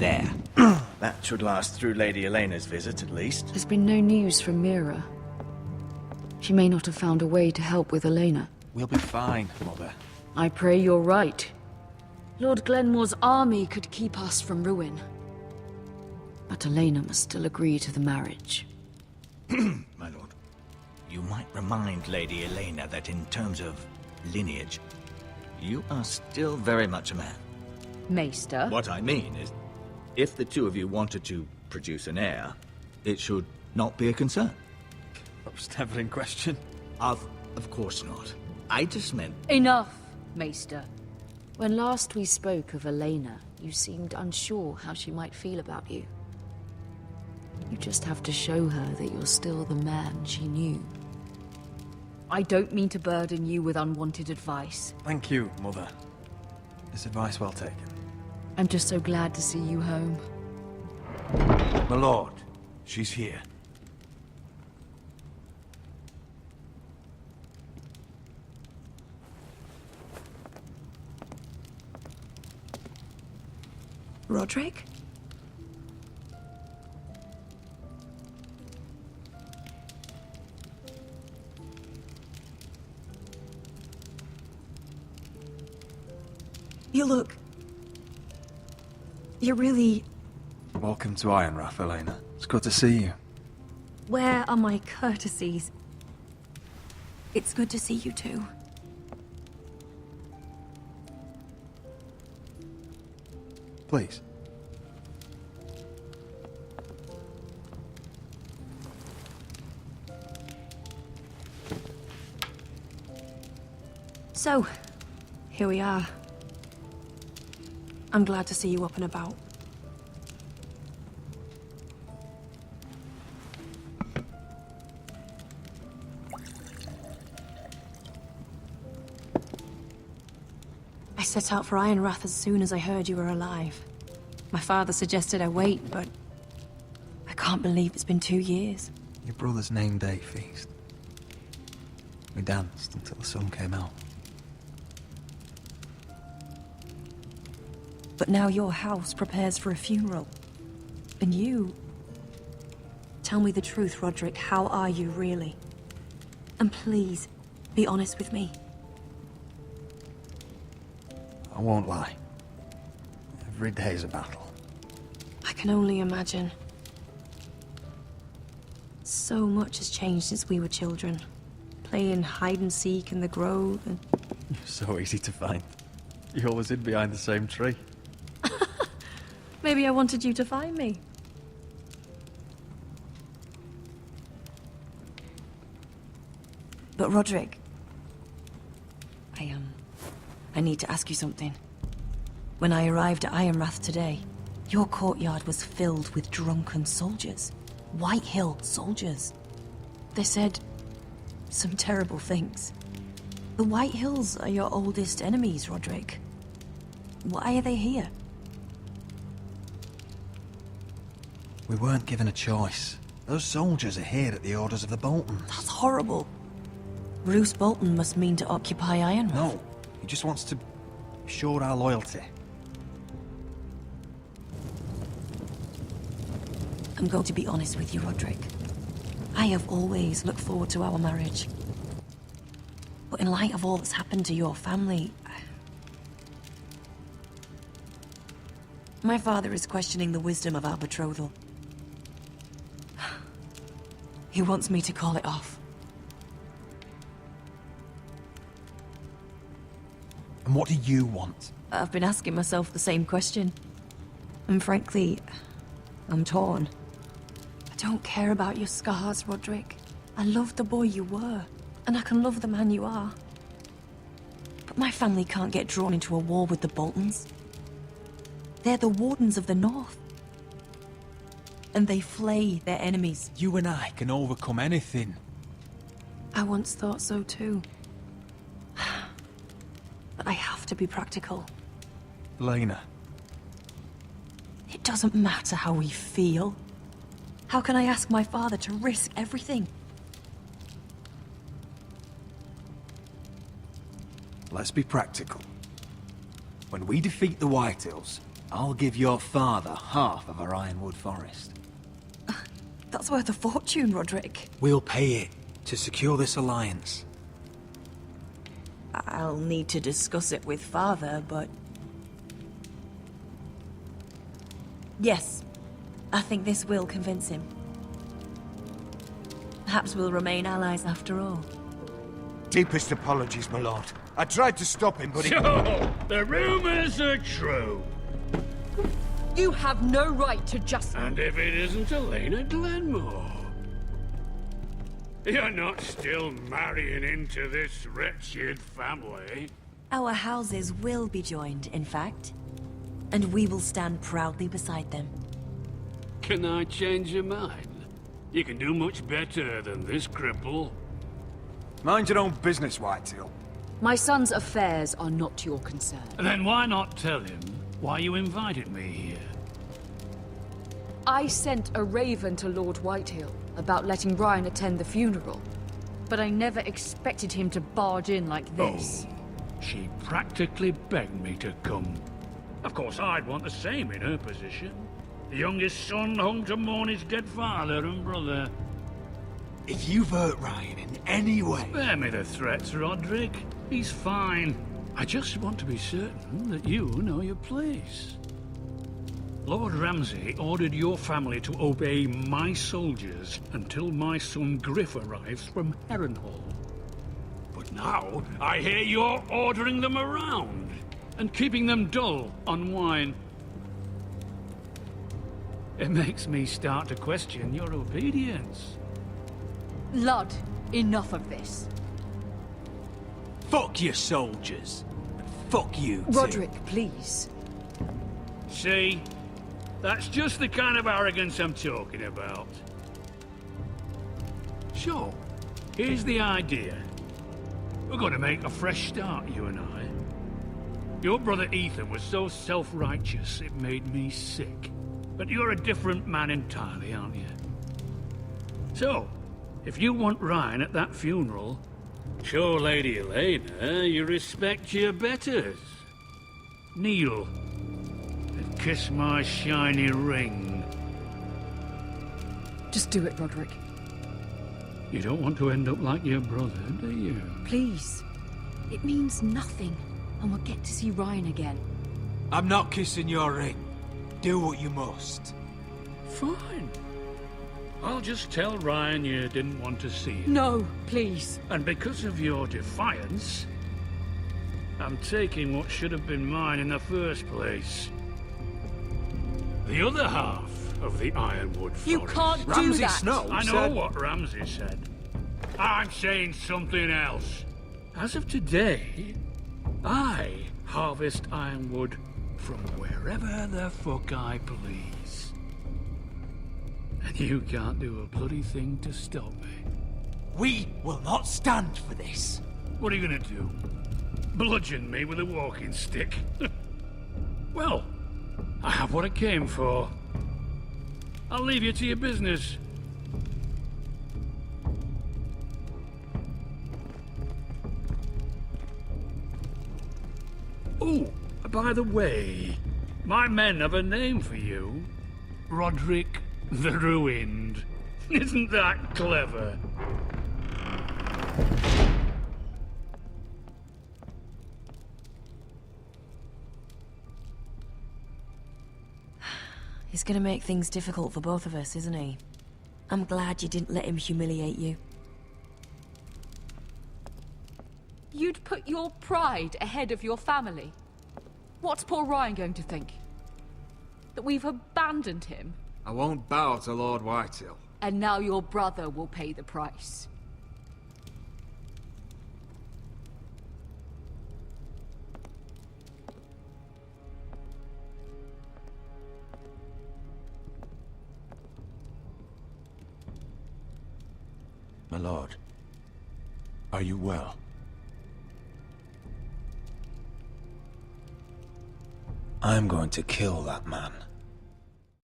there? That should last through Lady Elena's visit, at least. There's been no news from Mira. She may not have found a way to help with Elena. We'll be fine, Mother. I pray you're right. Lord Glenmore's army could keep us from ruin. But Elena must still agree to the marriage. My lord, you might remind Lady Elena that in terms of lineage, you are still very much a man. Maester? What I mean is, if the two of you wanted to produce an heir, it should not be a concern. That was never in question. Of course not. I just meant... Enough, Maester. When last we spoke of Elena, you seemed unsure how she might feel about you. You just have to show her that you're still the man she knew. I don't mean to burden you with unwanted advice. Thank you, Mother. This advice well taken. I'm just so glad to see you home. My lord, she's here. Roderick? You look... You're really... Welcome to Ironrath, Elena. It's good to see you. Where are my courtesies? It's good to see you too. Please. So, here we are. I'm glad to see you up and about. I set out for Ironrath as soon as I heard you were alive. My father suggested I wait, but I can't believe it's been 2 years. Your brother's name day feast. We danced until the sun came out. But now your house prepares for a funeral. And you... Tell me the truth, Roderick. How are you, really? And please, be honest with me. I won't lie. Every day's a battle. I can only imagine. So much has changed since we were children. Playing hide and seek in the grove and... You're so easy to find. You always hid behind the same tree. Maybe I wanted you to find me. But Roderick... I need to ask you something. When I arrived at Ironrath today, your courtyard was filled with drunken soldiers. White Hill soldiers. They said some terrible things. The White Hills are your oldest enemies, Roderick. Why are they here? We weren't given a choice. Those soldiers are here at the orders of the Boltons. That's horrible. Bruce Bolton must mean to occupy Ironrath. No, he just wants to assure our loyalty. I'm going to be honest with you, Roderick. I have always looked forward to our marriage. But in light of all that's happened to your family... My father is questioning the wisdom of our betrothal. He wants me to call it off. And what do you want? I've been asking myself the same question. And frankly, I'm torn. I don't care about your scars, Roderick. I love the boy you were, and I can love the man you are. But my family can't get drawn into a war with the Boltons. They're the Wardens of the North. And they flay their enemies. You and I can overcome anything. I once thought so too. But I have to be practical. Elena. It doesn't matter how we feel. How can I ask my father to risk everything? Let's be practical. When we defeat the White Hills, I'll give your father half of our ironwood forest. That's worth a fortune, Roderick. We'll pay it to secure this alliance. I'll need to discuss it with Father, but... Yes, I think this will convince him. Perhaps we'll remain allies after all. Deepest apologies, my lord. I tried to stop him, but he... So, the rumors are true. You have no right to just... And if it isn't Elena Glenmore? You're not still marrying into this wretched family. Our houses will be joined, in fact. And we will stand proudly beside them. Can I change your mind? You can do much better than this cripple. Mind your own business, Whitetail. My son's affairs are not your concern. Then why not tell him why you invited me here? I sent a raven to Lord Whitehill about letting Ryan attend the funeral. But I never expected him to barge in like this. Oh, she practically begged me to come. Of course, I'd want the same in her position. The youngest son home to mourn his dead father and brother. If you've hurt Ryan in any way... Spare me the threats, Roderick. He's fine. I just want to be certain that you know your place. Lord Ramsay ordered your family to obey my soldiers until my son Griff arrives from Harrenhal. But now, I hear you're ordering them around and keeping them dull on wine. It makes me start to question your obedience. Lud, enough of this. Fuck your soldiers. And fuck you, too. Roderick, please. See? That's just the kind of arrogance I'm talking about. So, here's the idea. We're going to make a fresh start, you and I. Your brother Ethan was so self-righteous it made me sick. But you're a different man entirely, aren't you? So, if you want Ryan at that funeral, show Lady Elena you respect your betters. Kneel and kiss my shiny ring. Just do it, Roderick. You don't want to end up like your brother, do you? Please. It means nothing, and we'll get to see Ryan again. I'm not kissing your ring. Do what you must. Fine. I'll just tell Ryan you didn't want to see him. No, please. And because of your defiance, I'm taking what should have been mine in the first place. The other half of the Ironwood Forest. You can't do Ramsay that. Snow I know said... what Ramsay said. I'm saying something else. As of today, I harvest ironwood from wherever the fuck I please. And you can't do a bloody thing to stop me. We will not stand for this. What are you gonna do? Bludgeon me with a walking stick? Well, I have what I came for. I'll leave you to your business. Oh, by the way, my men have a name for you. Roderick the Ruined. Isn't that clever? He's gonna make things difficult for both of us, isn't he? I'm glad you didn't let him humiliate you. You'd put your pride ahead of your family. What's poor Ryan going to think? That we've abandoned him? I won't bow to Lord Whitehill. And now your brother will pay the price. My lord, are you well? I'm going to kill that man.